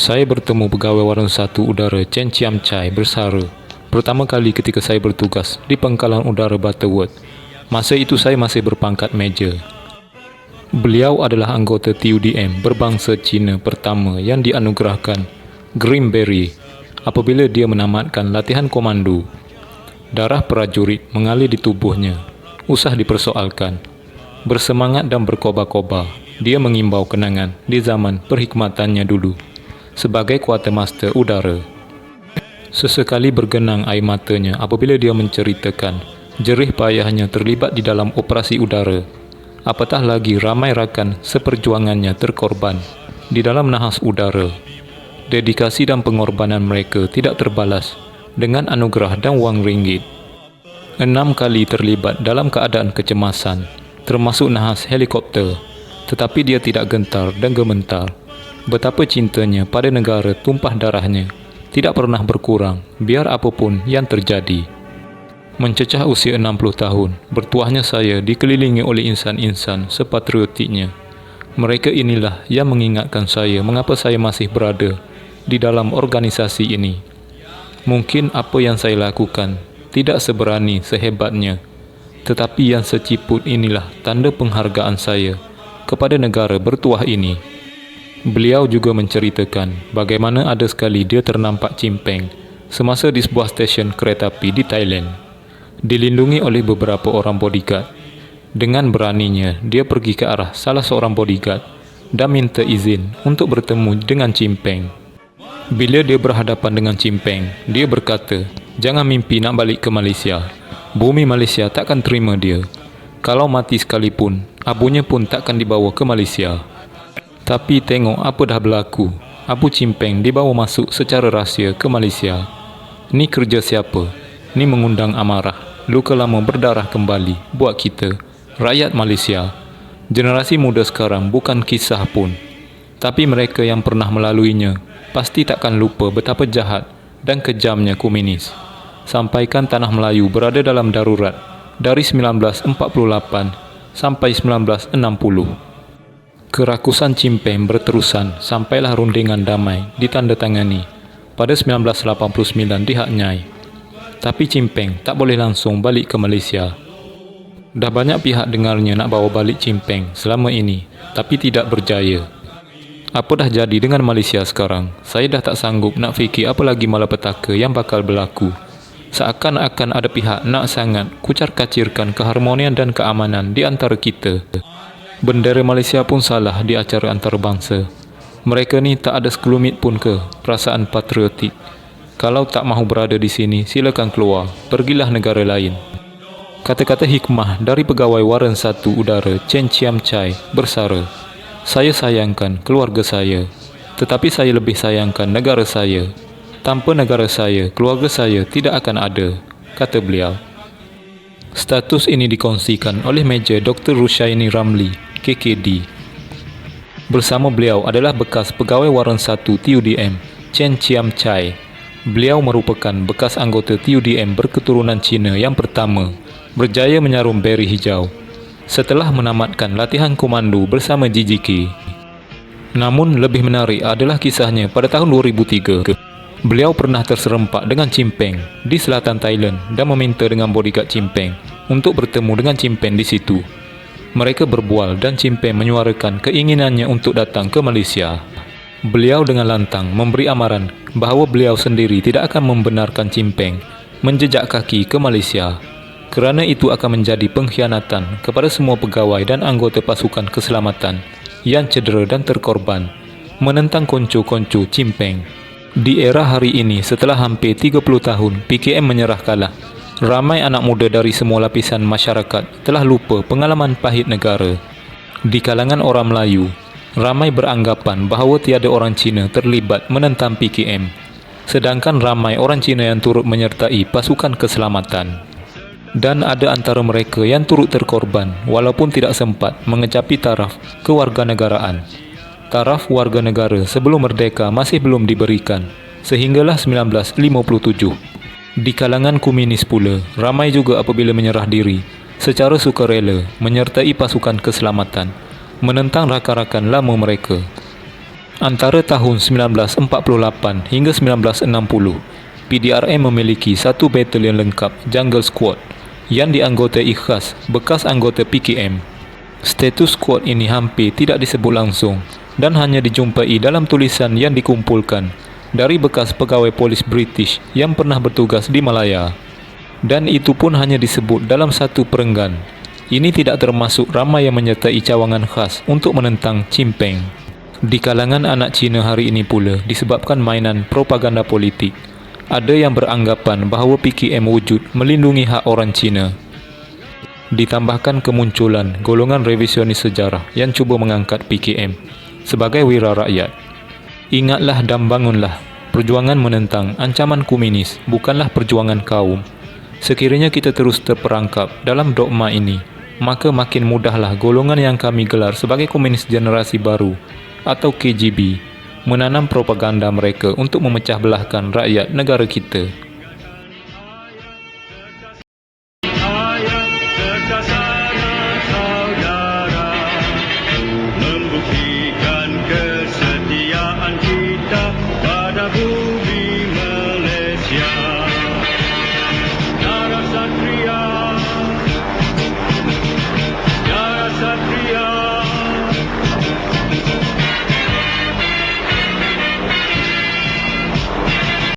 Saya bertemu pegawai Warna 1 Udara Chen Chiam Chai bersara pertama kali ketika saya bertugas di Pangkalan Udara Butterworth. Masa itu saya masih berpangkat Major. Beliau adalah anggota TUDM berbangsa Cina pertama yang dianugerahkan Green Beret apabila dia menamatkan latihan komando. Darah prajurit mengalir di tubuhnya, usah dipersoalkan. Bersemangat dan berkobar-kobar, dia mengimbau kenangan di zaman perkhidmatannya dulu sebagai Quartermaster Udara. Sesekali bergenang air matanya apabila dia menceritakan jerih payahnya terlibat di dalam operasi udara. Apatah lagi ramai rakan seperjuangannya terkorban di dalam nahas udara. Dedikasi dan pengorbanan mereka tidak terbalas dengan anugerah dan wang ringgit. 6 kali terlibat dalam keadaan kecemasan, termasuk nahas helikopter, tetapi dia tidak gentar dan gementar. Betapa cintanya pada negara tumpah darahnya tidak pernah berkurang biar apapun yang terjadi. Mencecah usia 60 tahun, bertuahnya saya dikelilingi oleh insan-insan sepatriotiknya. Mereka inilah yang mengingatkan saya mengapa saya masih berada di dalam organisasi ini. Mungkin apa yang saya lakukan tidak seberani sehebatnya, tetapi yang seciput inilah tanda penghargaan saya kepada negara bertuah ini. Beliau juga menceritakan bagaimana ada sekali dia ternampak cimpeng semasa di sebuah stesen kereta api di Thailand, dilindungi oleh beberapa orang bodyguard. Dengan beraninya, dia pergi ke arah salah seorang bodyguard dan minta izin untuk bertemu dengan cimpeng. Bila dia berhadapan dengan cimpeng, dia berkata, "Jangan mimpi nak balik ke Malaysia. Bumi Malaysia takkan terima dia. Kalau mati sekalipun, abunya pun takkan dibawa ke Malaysia." Tapi tengok apa dah berlaku. Abu cimpeng dibawa masuk secara rahsia ke Malaysia. Ni kerja siapa? Ni mengundang amarah. Luka lama berdarah kembali buat kita, rakyat Malaysia. Generasi muda sekarang bukan kisah pun. Tapi mereka yang pernah melaluinya pasti takkan lupa betapa jahat dan kejamnya komunis. Sampaikan tanah Melayu berada dalam darurat dari 1948 sampai 1960. Kerakusan cimpeng berterusan sampailah rundingan damai ditandatangani pada 1989 di Hak Nyai. Tapi cimpeng tak boleh langsung balik ke Malaysia. Dah banyak pihak dengarnya nak bawa balik cimpeng selama ini, tapi tidak berjaya. Apa dah jadi dengan Malaysia sekarang? Saya dah tak sanggup nak fikir apa lagi malapetaka yang bakal berlaku. Seakan-akan ada pihak nak sangat kucar-kacirkan keharmonian dan keamanan di antara kita. Bendera Malaysia pun salah di acara antarabangsa. Mereka ni tak ada sekelumit pun ke perasaan patriotik. Kalau tak mahu berada di sini, silakan keluar, pergilah negara lain. Kata-kata hikmah dari pegawai Warna 1 Udara Chen Chiam Chai bersara. Saya sayangkan keluarga saya, tetapi saya lebih sayangkan negara saya. Tanpa negara saya, keluarga saya tidak akan ada, kata beliau. Status ini dikongsikan oleh Major Dr. Rushaini Ramli, KKD. Bersama beliau adalah bekas pegawai Warna 1 TUDM, Chen Chiam Chai. Beliau merupakan bekas anggota TUDM berketurunan Cina yang pertama berjaya menyarum beri hijau setelah menamatkan latihan komando bersama GGK. Namun lebih menarik adalah kisahnya pada tahun 2003. Beliau pernah terserempak dengan cimpeng di selatan Thailand dan meminta dengan bodyguard cimpeng untuk bertemu dengan cimpeng di situ. Mereka berbual dan cimpeng menyuarakan keinginannya untuk datang ke Malaysia. Beliau dengan lantang memberi amaran bahawa beliau sendiri tidak akan membenarkan cimpeng menjejak kaki ke Malaysia, kerana itu akan menjadi pengkhianatan kepada semua pegawai dan anggota pasukan keselamatan yang cedera dan terkorban menentang konco-konco cimpeng. Di era hari ini, setelah hampir 30 tahun PKM menyerah kalah, ramai anak muda dari semua lapisan masyarakat telah lupa pengalaman pahit negara. Di kalangan orang Melayu, ramai beranggapan bahawa tiada orang Cina terlibat menentang PKM, sedangkan ramai orang Cina yang turut menyertai pasukan keselamatan. Dan ada antara mereka yang turut terkorban walaupun tidak sempat mengecapi taraf kewarganegaraan. Taraf warga negara sebelum merdeka masih belum diberikan, sehinggalah 1957. Di kalangan komunis pula, ramai juga apabila menyerah diri secara sukarela menyertai pasukan keselamatan, menentang rakan-rakan lama mereka. Antara tahun 1948 hingga 1960, PDRM memiliki satu batalion lengkap Jungle Squad yang dianggotai khas bekas anggota PKM. Status squad ini hampir tidak disebut langsung dan hanya dijumpai dalam tulisan yang dikumpulkan dari bekas pegawai polis British yang pernah bertugas di Malaya. Dan itu pun hanya disebut dalam satu perenggan. Ini tidak termasuk ramai yang menyertai cawangan khas untuk menentang Chimpeng. Di kalangan anak Cina hari ini pula, disebabkan mainan propaganda politik, ada yang beranggapan bahawa PKM wujud melindungi hak orang Cina. Ditambahkan kemunculan golongan revisionis sejarah yang cuba mengangkat PKM sebagai wira rakyat. Ingatlah dan bangunlah, perjuangan menentang ancaman komunis bukanlah perjuangan kaum. Sekiranya kita terus terperangkap dalam dogma ini, maka makin mudahlah golongan yang kami gelar sebagai komunis generasi baru atau KGB menanam propaganda mereka untuk memecah belahkan rakyat negara kita.